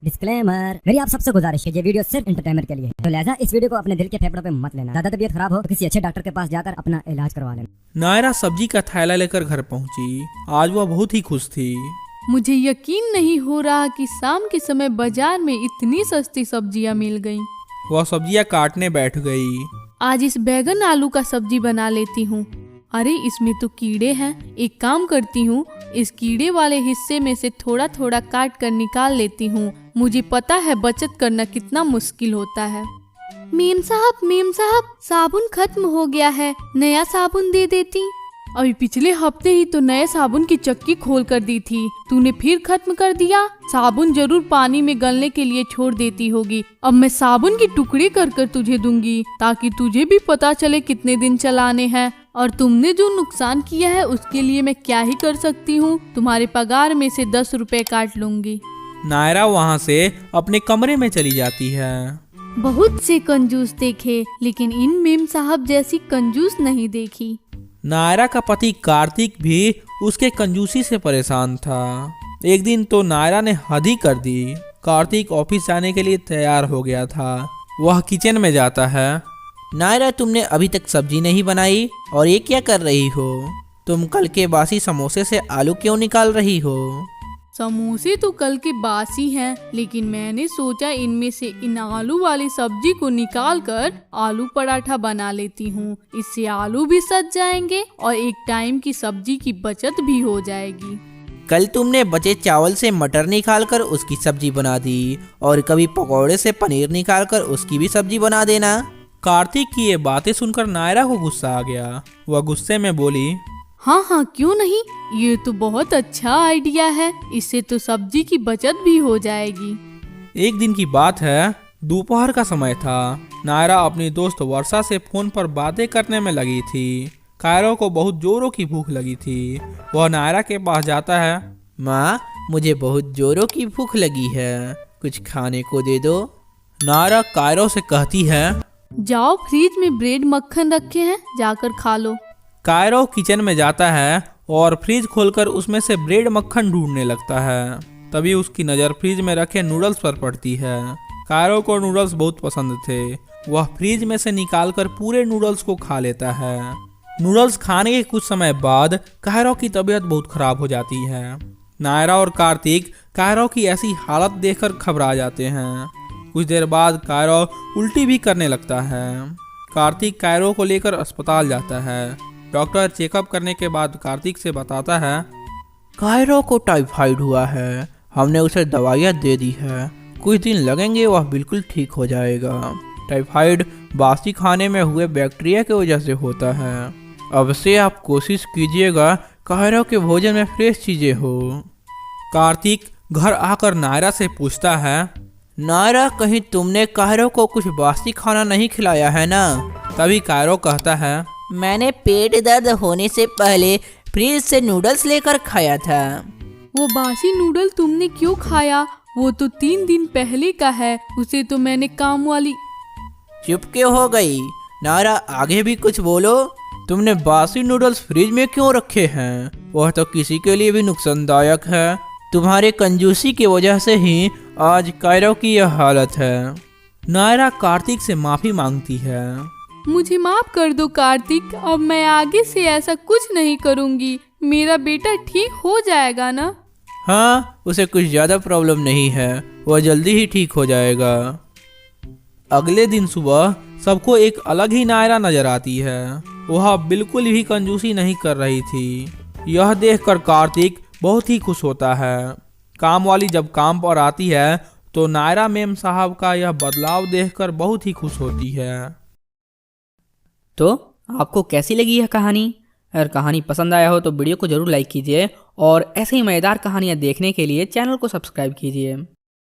Disclaimer, मेरी आप सबसे गुजारिश है, ये वीडियो सिर्फ एंटरटेनमेंट के लिए है, तो लिहाजा इस वीडियो को अपने दिल के फेफड़ों पे मत लेना। ज्यादा तबीयत खराब हो तो किसी अच्छे डॉक्टर के पास जाकर अपना इलाज करवा लेना। नायरा सब्जी का थैला लेकर घर पहुंची। आज वह बहुत ही खुश थी। मुझे यकीन नहीं हो रहा कि शाम के समय बाजार में इतनी सस्ती सब्जियां मिल गईं। वह सब्जियां काटने बैठ गई। आज इस बैगन आलू का सब्जी बना लेती हूँ। अरे इसमें तो कीड़े हैं। एक काम करती हूँ, इस कीड़े वाले हिस्से में से थोड़ा थोड़ा काट कर निकाल लेती हूँ। मुझे पता है बचत करना कितना मुश्किल होता है। मेम साहब, साबुन खत्म हो गया है, नया साबुन दे देती। अभी पिछले हफ्ते ही तो नए साबुन की चक्की खोल कर दी थी, तूने फिर खत्म कर दिया। साबुन जरूर पानी में गलने के लिए छोड़ देती होगी। अब मैं साबुन की टुकड़ी कर कर तुझे दूंगी, ताकि तुझे भी पता चले कितने दिन चलाने हैं। और तुमने जो नुकसान किया है उसके लिए मैं क्या ही कर सकती हूँ। तुम्हारे पगार में से 10 रुपए काट लूंगी। नायरा वहाँ से अपने कमरे में चली जाती है। बहुत से कंजूस देखे, लेकिन इन मेम साहब जैसी कंजूस नहीं देखी। नायरा का पति कार्तिक भी उसके कंजूसी से परेशान था। एक दिन तो नायरा ने हद ही कर दी। कार्तिक ऑफिस जाने के लिए तैयार हो गया था। वह किचन में जाता है। नायरा, तुमने अभी तक सब्जी नहीं बनाई और ये क्या कर रही हो? तुम कल के बासी समोसे से आलू क्यों निकाल रही हो? समोसे तो कल के बासी हैं, लेकिन मैंने सोचा इनमें से इन आलू वाली सब्जी को निकाल कर आलू पराठा बना लेती हूँ। इससे आलू भी सज जाएंगे और एक टाइम की सब्जी की बचत भी हो जाएगी। कल तुमने बचे चावल से मटर निकाल कर उसकी सब्जी बना दी, और कभी पकौड़े से पनीर निकाल कर उसकी भी सब्जी बना देना। कार्तिक की ये बातें सुनकर नायरा को गुस्सा आ गया। वह गुस्से में बोली, हाँ क्यों नहीं, ये तो बहुत अच्छा आइडिया है। इससे तो सब्जी की बचत भी हो जाएगी। एक दिन की बात है, दोपहर का समय था। नायरा अपनी दोस्त वर्षा से फोन पर बातें करने में लगी थी। कायरो को बहुत जोरों की भूख लगी थी। वह नायरा के पास जाता है। माँ, मुझे बहुत जोरों की भूख लगी है, कुछ खाने को दे दो। नायरा कायरो से कहती है, जाओ फ्रिज में ब्रेड मक्खन रखे हैं, जाकर खा लो। कायरो किचन में जाता है और फ्रिज खोलकर उसमें से ब्रेड मक्खन ढूंढने लगता है। तभी उसकी नज़र फ्रिज में रखे नूडल्स पर पड़ती है। कायरो को नूडल्स बहुत पसंद थे। वह फ्रिज में से निकालकर पूरे नूडल्स को खा लेता है। नूडल्स खाने के कुछ समय बाद कायरो की तबीयत बहुत खराब हो जाती है। नायरा और कार्तिक कायरो की ऐसी हालत देखकर घबरा जाते हैं। कुछ देर बाद कायरो उल्टी भी करने लगता है। कार्तिक कायरो को लेकर अस्पताल जाता है। डॉक्टर चेकअप करने के बाद कार्तिक से बताता है, कायरो को टाइफाइड हुआ है, हमने उसे दवाइयाँ दे दी है, कुछ दिन लगेंगे, वह बिल्कुल ठीक हो जाएगा। टाइफाइड बासी खाने में हुए बैक्टीरिया की वजह से होता है। अब से आप कोशिश कीजिएगा कायरो के भोजन में फ्रेश चीज़ें हो। कार्तिक घर आकर नायरा से पूछता है, नायरा, कहीं तुमने कायरो को कुछ बासी खाना नहीं खिलाया है ना? तभी कायरो कहता है, मैंने पेट दर्द होने से पहले फ्रिज से नूडल्स लेकर खाया था। वो बासी नूडल तुमने क्यों खाया? वो तो 3 दिन पहले का है, उसे तो मैंने काम वाली। चुप क्यों हो गई? नायरा, आगे भी कुछ बोलो। तुमने बासी नूडल्स फ्रिज में क्यों रखे हैं? वह तो किसी के लिए भी नुकसानदायक है। तुम्हारे कंजूसी की वजह से ही आज कायरो की यह हालत है। नायरा कार्तिक से माफी मांगती है। मुझे माफ कर दो कार्तिक, अब मैं आगे से ऐसा कुछ नहीं करूंगी। मेरा बेटा ठीक हो जाएगा ना? हाँ, उसे कुछ ज्यादा प्रॉब्लम नहीं है, वह जल्दी ही ठीक हो जाएगा। अगले दिन सुबह सबको एक अलग ही नायरा नजर आती है। वह बिल्कुल भी कंजूसी नहीं कर रही थी। यह देखकर कार्तिक बहुत ही खुश होता है। काम वाली जब काम पर आती है तो नायरा मेम साहब का यह बदलाव देखकर बहुत ही खुश होती है। तो आपको कैसी लगी यह कहानी? अगर कहानी पसंद आया हो तो वीडियो को जरूर लाइक कीजिए और ऐसे ही मज़ेदार कहानियाँ देखने के लिए चैनल को सब्सक्राइब कीजिए।